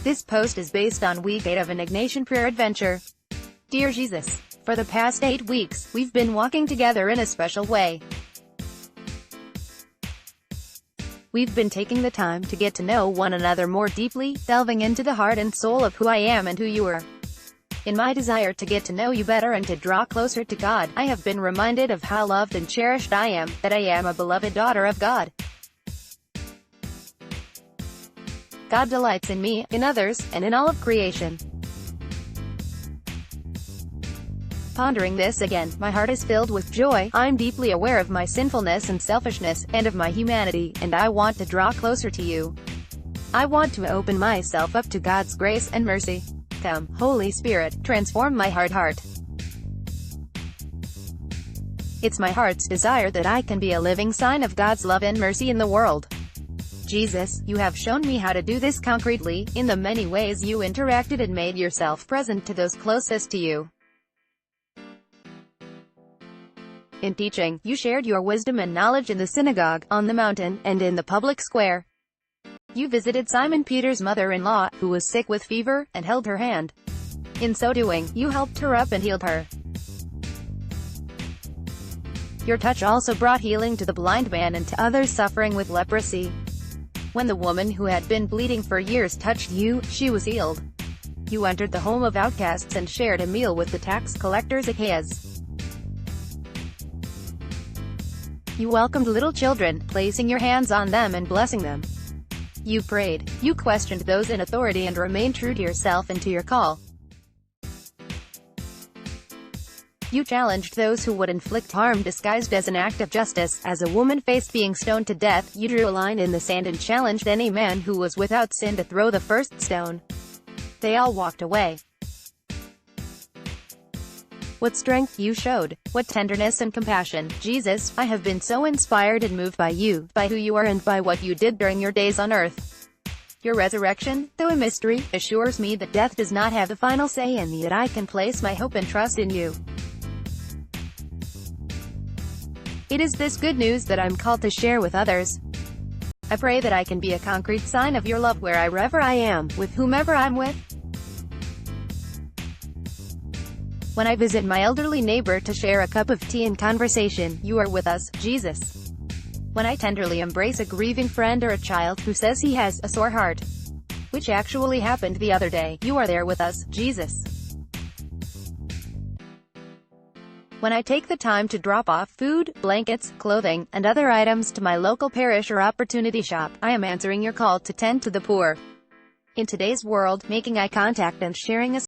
This post is based on week 8 of an Ignatian prayer adventure. Dear Jesus, for the past 8 weeks, we've been walking together in a special way. We've been taking the time to get to know one another more deeply, delving into the heart and soul of who I am and who you are. In my desire to get to know you better and to draw closer to God, I have been reminded of how loved and cherished I am, that I am a beloved daughter of God. God delights in me, in others, and in all of creation. Pondering this again, my heart is filled with joy. I'm deeply aware of my sinfulness and selfishness, and of my humanity, and I want to draw closer to you. I want to open myself up to God's grace and mercy. Come, Holy Spirit, transform my heart. It's my heart's desire that I can be a living sign of God's love and mercy in the world. Jesus, you have shown me how to do this concretely, in the many ways you interacted and made yourself present to those closest to you. In teaching, you shared your wisdom and knowledge in the synagogue, on the mountain, and in the public square. You visited Simon Peter's mother-in-law, who was sick with fever, and held her hand. In so doing, you helped her up and healed her. Your touch also brought healing to the blind man and to others suffering with leprosy. When the woman who had been bleeding for years touched you, she was healed. You entered the home of outcasts and shared a meal with the tax collectors at his. You welcomed little children, placing your hands on them and blessing them. You prayed. You questioned those in authority and remained true to yourself and to your call. You challenged those who would inflict harm disguised as an act of justice. As a woman faced being stoned to death, you drew a line in the sand and challenged any man who was without sin to throw the first stone. They all walked away. What strength you showed! What tenderness and compassion! Jesus, I have been so inspired and moved by you, by who you are and by what you did during your days on earth. Your resurrection, though a mystery, assures me that death does not have the final say and that I can place my hope and trust in you. It is this good news that I'm called to share with others. I pray that I can be a concrete sign of your love wherever I am, with whomever I'm with. When I visit my elderly neighbor to share a cup of tea and conversation, you are with us, Jesus. When I tenderly embrace a grieving friend or a child who says he has a sore heart, which actually happened the other day, you are there with us, Jesus. When I take the time to drop off food, blankets, clothing, and other items to my local parish or opportunity shop, I am answering your call to tend to the poor. In today's world, making eye contact and sharing a